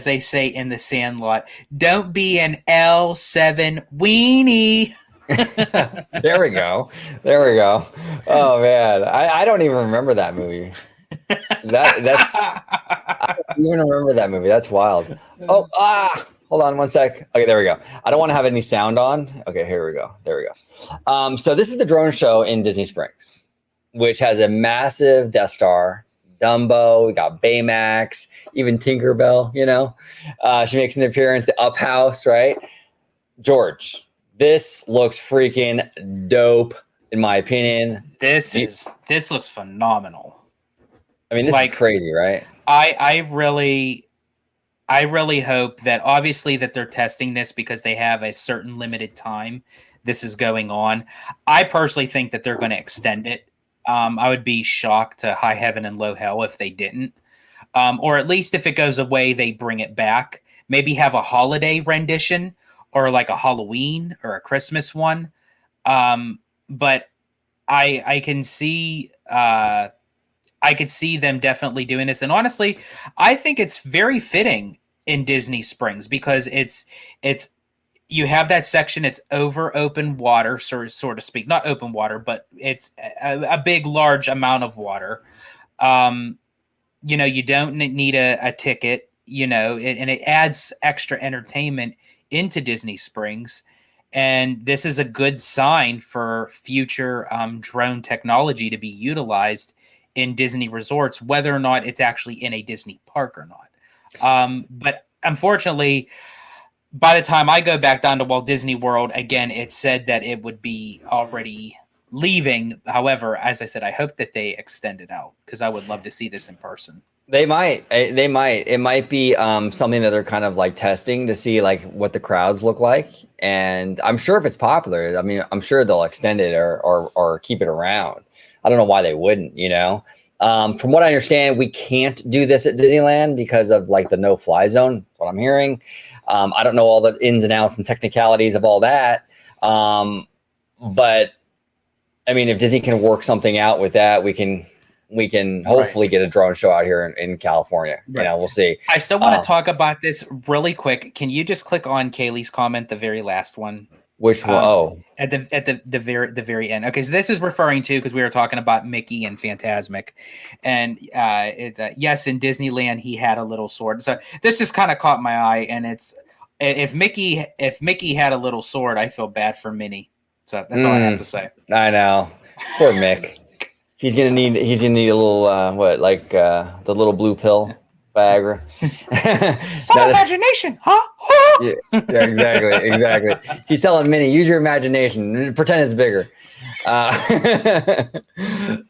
they say in the Sandlot, don't be an L7 weenie. There we go. Oh man, I don't even remember that movie. I don't even remember that movie. That's wild. Hold on one sec. Okay, there we go. I don't want to have any sound on. Okay, here we go. There we go. So this is the drone show in Disney Springs, which has a massive Death Star, Dumbo, we got Baymax, even Tinkerbell, she makes an appearance, the Up House, right? George, this looks freaking dope, in my opinion. This looks phenomenal. I mean, this is crazy, right? I really hope that obviously that they're testing this because they have a certain limited time this is going on. I personally think that they're going to extend it. I would be shocked to high heaven and low hell if they didn't. Or at least if it goes away, they bring it back. Maybe have a holiday rendition or like a Halloween or a Christmas one. But I can see I could see them definitely doing this. And honestly, I think it's very fitting in Disney Springs because it's you have that section, it's over open water, so to speak. Not open water, but it's a big, large amount of water. You don't need a ticket, and it adds extra entertainment into Disney Springs. And this is a good sign for future drone technology to be utilized in Disney resorts, whether or not it's actually in a Disney park or not. But unfortunately, by the time I go back down to Walt Disney World, again, it said that it would be already leaving. However, as I said, I hope that they extend it out because I would love to see this in person. They might. It might be something that they're kind of like testing to see like what the crowds look like. And I'm sure if it's popular, I mean, I'm sure they'll extend it or keep it around. I don't know why they wouldn't, From what I understand, we can't do this at Disneyland because of like the no-fly zone. That's what I'm hearing. I don't know all the ins and outs and technicalities of all that. But I mean, if Disney can work something out with that, we can hopefully get a drone show out here in California. Right. We'll see. I still want to talk about this really quick. Can you just click on Kaylee's comment, the very last one? Which one? At the very end. Okay, so this is referring to because we were talking about Mickey and Fantasmic, and it's yes, in Disneyland he had a little sword. So this just kind of caught my eye, and it's if Mickey had a little sword, I feel bad for Minnie. So that's all I have to say. I know, poor Mick. He's gonna need a little the little blue pill. Viagra. Some imagination, huh? yeah, exactly. He's telling Minnie, use your imagination. Pretend it's bigger.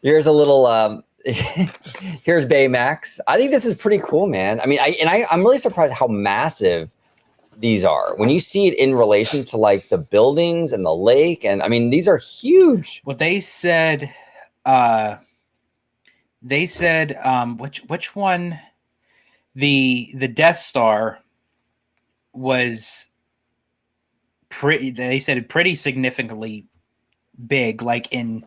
Here's a little. Here's Baymax. I think this is pretty cool, man. I mean, I'm really surprised how massive these are when you see it in relation to like the buildings and the lake, and I mean, these are huge. Well, they said, which one? The Death Star was pretty. They said pretty significantly big, like in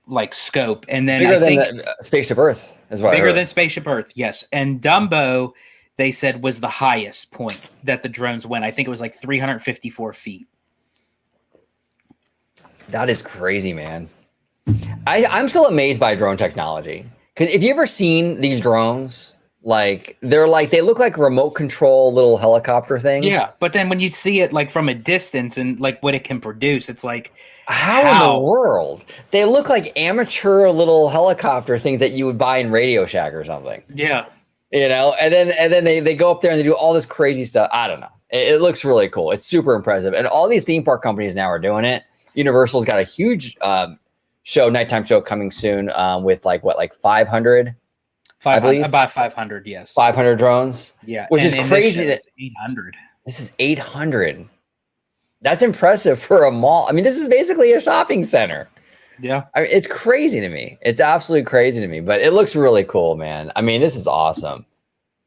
like scope, and then bigger I think than Spaceship Earth is what bigger than Spaceship Earth. Yes, and Dumbo, they said was the highest point that the drones went. I think it was like 354 feet. That is crazy, man. I'm still amazed by drone technology because if you ever seen these drones. Like they look like remote control little helicopter things. Yeah, but then when you see it like from a distance and like what it can produce, it's like how in the world? They look like amateur little helicopter things that you would buy in Radio Shack or something. Yeah, and then they go up there and they do all this crazy stuff. I don't know. It looks really cool. It's super impressive, and all these theme park companies now are doing it. Universal's got a huge nighttime show coming soon with like 500 I believe about 500. Yes. 500 drones. Yeah, which is and crazy. It's 800. This is 800. That's impressive for a mall. I mean, this is basically a shopping center. Yeah. It's crazy to me. It's absolutely crazy to me, but it looks really cool, man. I mean, this is awesome.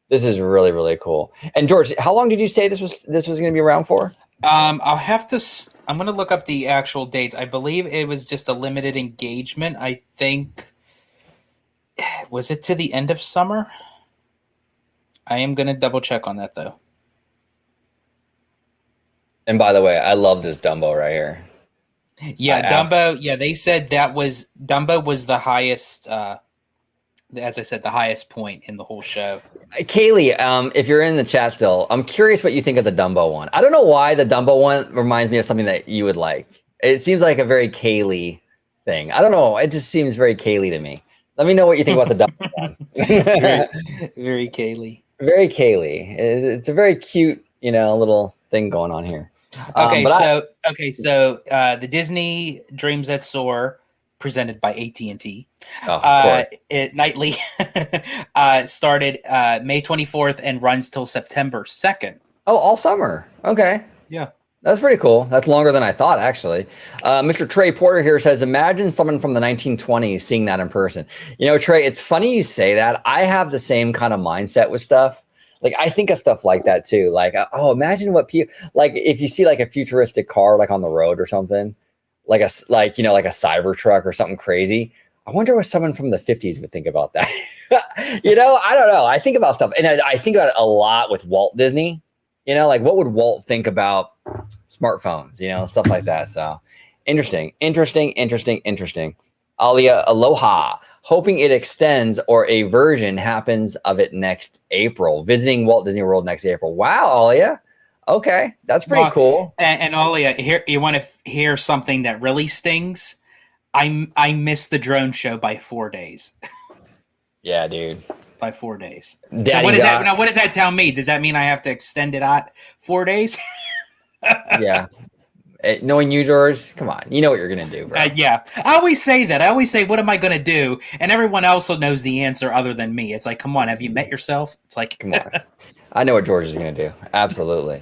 This is really, really cool. And George, how long did you say this was going to be around for? I'll have to. I'm going to look up the actual dates. I believe it was just a limited engagement. I think. Was it to the end of summer? I am going to double check on that though. And by the way, I love this Dumbo right here. Yeah, Dumbo. Yeah, they said Dumbo was the highest. As I said, the highest point in the whole show. Kaylee, if you're in the chat still, I'm curious what you think of the Dumbo one. I don't know why the Dumbo one reminds me of something that you would like. It seems like a very Kaylee thing. I don't know. It just seems very Kaylee to me. Let me know what you think about the Dumbo one. Very Kaylee. Very Kaylee. It's a very cute, little thing going on here. Okay, so the Disney Dreams That Soar, presented by AT&T. Oh, of course. It nightly started May 24th and runs till September 2nd. Oh, all summer. Okay. Yeah. That's pretty cool. That's longer than I thought, actually. Mr. Trey Porter here says, imagine someone from the 1920s seeing that in person. Trey, it's funny you say that. I have the same kind of mindset with stuff. Like, I think of stuff like that, too. Like, imagine what people, like, if you see, like, a futuristic car, like, on the road or something, like a Cybertruck or something crazy. I wonder what someone from the 50s would think about that. I don't know. I think about stuff, and I think about it a lot with Walt Disney. Like, what would Walt think about smartphones, stuff like that. So interesting. Alia, aloha. Hoping it extends or a version happens of it next April. Visiting Walt Disney World next April. Wow, Alia. Okay, that's pretty cool. And Alia, here, you want to hear something that really stings? I missed the drone show by 4 days. Yeah, dude. By 4 days. Daddy so what does that tell me? Does that mean I have to extend it out 4 days? Yeah. Knowing you, George, come on. You know what you're going to do, bro. Yeah. I always say that. I always say, what am I going to do? And everyone else knows the answer other than me. It's like, come on, have you met yourself? It's like, come on. I know what George is going to do. Absolutely.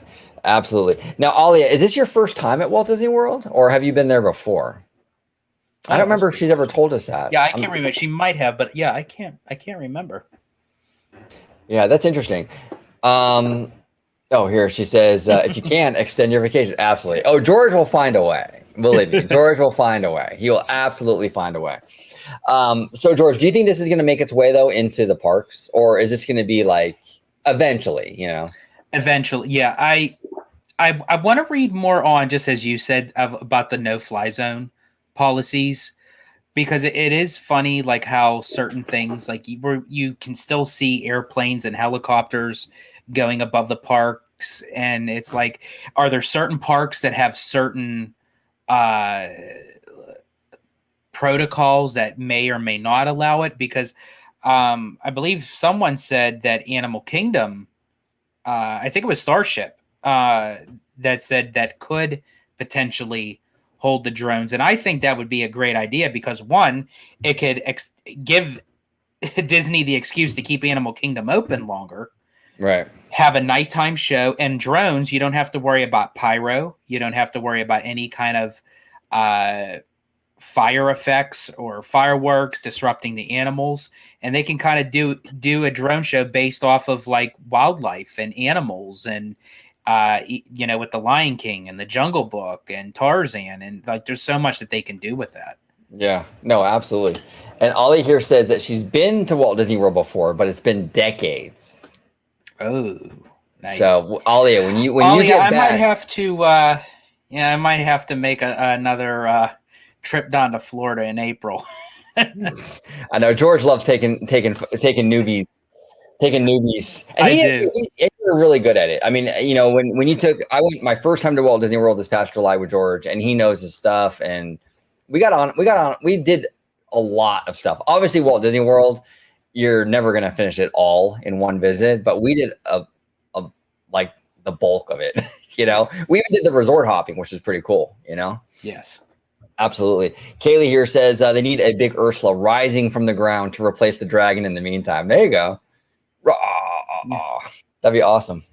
Now, Alia, is this your first time at Walt Disney World, or have you been there before? I don't remember if she's ever told us that. Yeah, I can't remember. She might have, but yeah, I can't remember. Yeah, that's interesting. Here she says, if you can, extend your vacation. Absolutely. Oh, George will find a way. Believe me, George will find a way. He will absolutely find a way. So, George, do you think this is going to make its way, though, into the parks? Or is this going to be like eventually, Eventually, yeah. I want to read more on, just as you said, about the no-fly zone policies, because it is funny, like how certain things, like you can still see airplanes and helicopters going above the parks, and it's like, are there certain parks that have certain protocols that may or may not allow it? Because I believe someone said that Animal Kingdom, I think it was Starship, that said that could potentially hold the drones. And I think that would be a great idea because, one, it could give Disney the excuse to keep Animal Kingdom open longer. Right. Have a nighttime show, and drones, you don't have to worry about pyro. You don't have to worry about any kind of fire effects or fireworks disrupting the animals. And they can kind of do a drone show based off of like wildlife and animals, and with the Lion King and the Jungle Book and Tarzan, and like there's so much that they can do with that. Yeah, no, absolutely. And Ollie here says that she's been to Walt Disney World before, but it's been decades. Oh, nice. So Ollie, when you get back, might have to I might have to make another trip down to Florida in April. I know George loves taking newbies. And he's really good at it. I mean, when I went my first time to Walt Disney World this past July with George, and he knows his stuff, and we did a lot of stuff. Obviously, Walt Disney World, you're never going to finish it all in one visit, but we did like the bulk of it. We even did the resort hopping, which is pretty cool. Yes. Absolutely. Kaylee here says they need a big Ursula rising from the ground to replace the dragon in the meantime. There you go. That'd be awesome.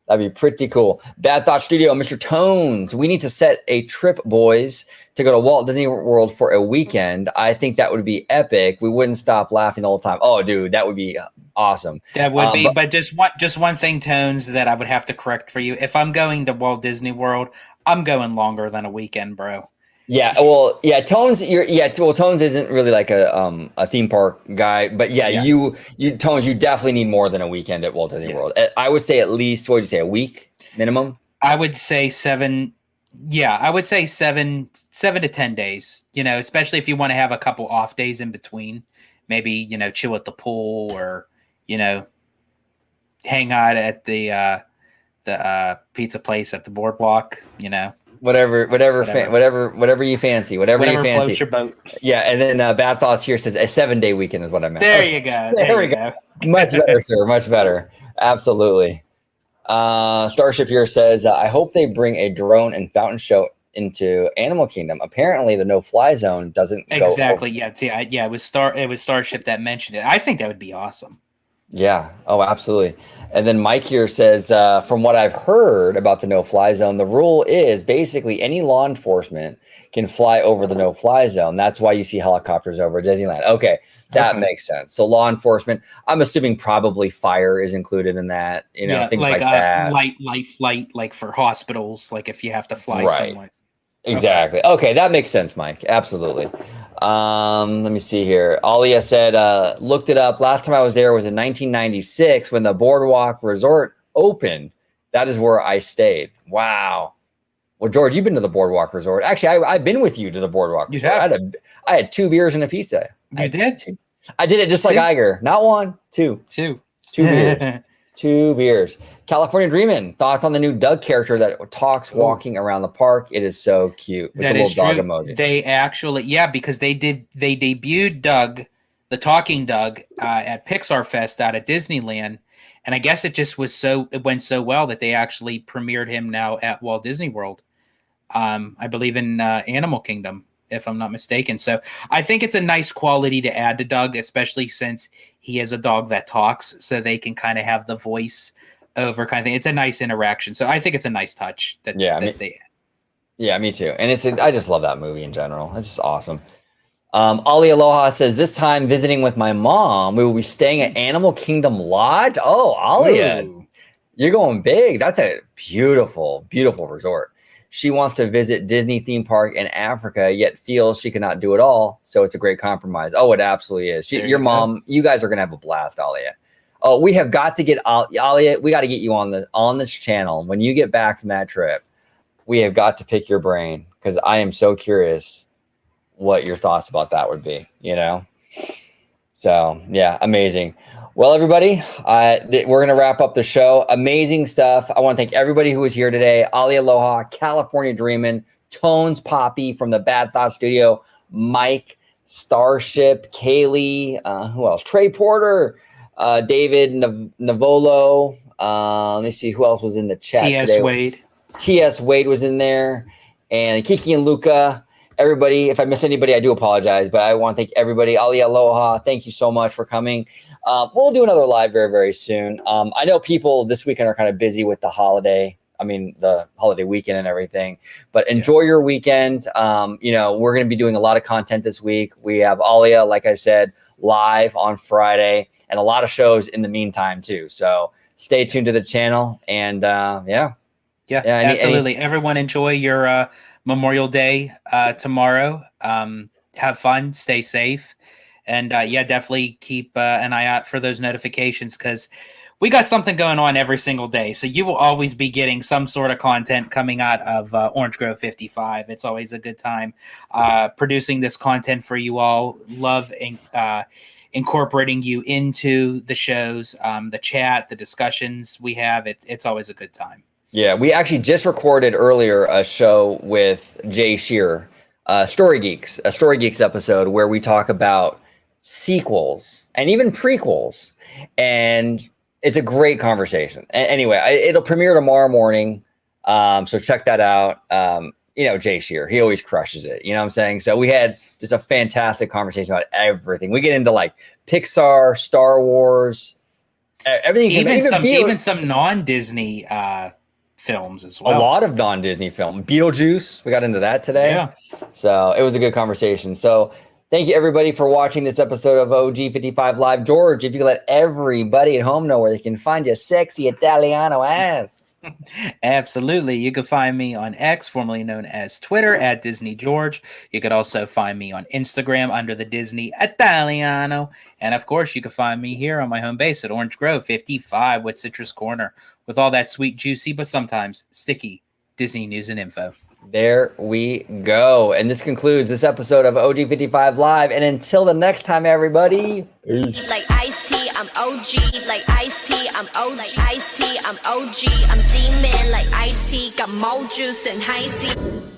That'd be pretty cool. Bad Thought Studio, Mr. Tones. We need to set a trip, boys, to go to Walt Disney World for a weekend. I think that would be epic. We wouldn't stop laughing the whole time. Oh, dude, that would be awesome. That would be, but just one thing, Tones, that I would have to correct for you. If I'm going to Walt Disney World, I'm going longer than a weekend, bro. Yeah, well, yeah, Tones. Tones isn't really like a theme park guy, but you Tones, you definitely need more than a weekend at Walt Disney World. I would say at least, what would you say, a week minimum? I would say 7. Yeah, I would say 7 to 10 days. You know, especially if you want to have a couple off days in between. Maybe chill at the pool or hang out at the pizza place at the boardwalk. Whatever you fancy, whatever you fancy. Floats your boat. Yeah, and then Bad Thoughts here says a 7-day weekend is what I meant. There you go. There we go. Much better, sir. Much better. Absolutely. Starship here says, I hope they bring a drone and fountain show into Animal Kingdom. Apparently, the no-fly zone doesn't exactly. Yeah. See, it was Starship that mentioned it. I think that would be awesome. Yeah. Oh, absolutely. And then Mike here says, from what I've heard about the no-fly zone, the rule is basically any law enforcement can fly over the no-fly zone. That's why you see helicopters over Disneyland. Okay, that makes sense. So law enforcement, I'm assuming probably fire is included in that, things like that. Light flight, like for hospitals, like if you have to fly somewhere. Exactly. Okay, that makes sense, Mike. Absolutely. Let me see here. Alia said, looked it up. Last time I was there was in 1996 when the Boardwalk Resort opened. That is where I stayed. Wow. Well, George, you've been to the Boardwalk Resort. Actually, I've been with you to the Boardwalk Resort. I had 2 beers and a pizza. You did? I did it just like Iger. Not 1, 2. 2 beers. 2 beers. California Dreamin'. Thoughts on the new Doug character that talks walking around the park? It is so cute. With that a is little true. dog emoji. They actually, because they debuted Doug, the talking Doug, at Pixar Fest out at Disneyland, and I guess it went so well that they actually premiered him now at Walt Disney World. I believe in Animal Kingdom, if I'm not mistaken. So I think it's a nice quality to add to Doug, especially since he is a dog that talks, so they can kind of have the voice over kind of thing. It's a nice interaction. So I think it's a nice touch that they add. Yeah, me too. And I just love that movie in general. It's just awesome. Ali Aloha says, this time visiting with my mom, we will be staying at Animal Kingdom Lodge. Oh, Alia, you're going big. That's a beautiful, beautiful resort. She wants to visit Disney theme park in Africa, yet feels she cannot do it all. So it's a great compromise. Oh, it absolutely is. Your mom, you guys are going to have a blast, Alia. Oh, we have got to get Alia. We got to get you on this channel. When you get back from that trip, we have got to pick your brain because I am so curious what your thoughts about that would be, So yeah, amazing. Well, everybody, we're going to wrap up the show. Amazing stuff. I want to thank everybody who was here today. Ali Aloha, California Dreamin', Tones Poppy from the Bad Thought Studio, Mike, Starship, Kaylee, who else? Trey Porter, David Navolo. Let me see who else was in the chat today. T.S. Wade was in there, and Kiki and Luca. Everybody, if I missed anybody, I do apologize, but I want to thank everybody. Ali Aloha, thank you so much for coming. We'll do another live very, very soon. I know people this weekend are kind of busy with the holiday weekend and everything, but enjoy your weekend. We're going to be doing a lot of content this week. We have Alia, like I said, live on Friday, and a lot of shows in the meantime too. So stay tuned to the channel, and absolutely. Everyone enjoy your Memorial Day tomorrow. Have fun, stay safe, and definitely keep an eye out for those notifications because we got something going on every single day. So you will always be getting some sort of content coming out of Orange Grove 55. It's always a good time producing this content for you all. Love incorporating you into the shows, the chat, the discussions we have. It's always a good time. Yeah, we actually just recorded earlier a show with Jay Shearer, Story Geeks, a Story Geeks episode where we talk about sequels and even prequels, and it's a great conversation. Anyway, it'll premiere tomorrow morning, so check that out. you know, Jay Shear, he always crushes it. You know what I'm saying? So we had just a fantastic conversation about everything. We get into like Pixar, Star Wars, everything. Even some non-Disney films as well. A lot of non-Disney film. Beetlejuice, we got into that today. Yeah. So it was a good conversation. So thank you everybody for watching this episode of OG55 Live. George, if you could let everybody at home know where they can find your sexy Italiano ass. Absolutely. You can find me on X, formerly known as Twitter, at Disney George. You could also find me on Instagram under the Disney Italiano. And of course, you can find me here on my home base at Orange Grove 55 with Citrus Corner with all that sweet, juicy, but sometimes sticky Disney news and info. There we go. And this concludes this episode of OG55 Live. And until the next time, everybody, peace. Like iced tea, I'm OG. Like iced tea, I'm OG. Like iced tea, I'm OG. I'm demon like IT. Got more juice than high C.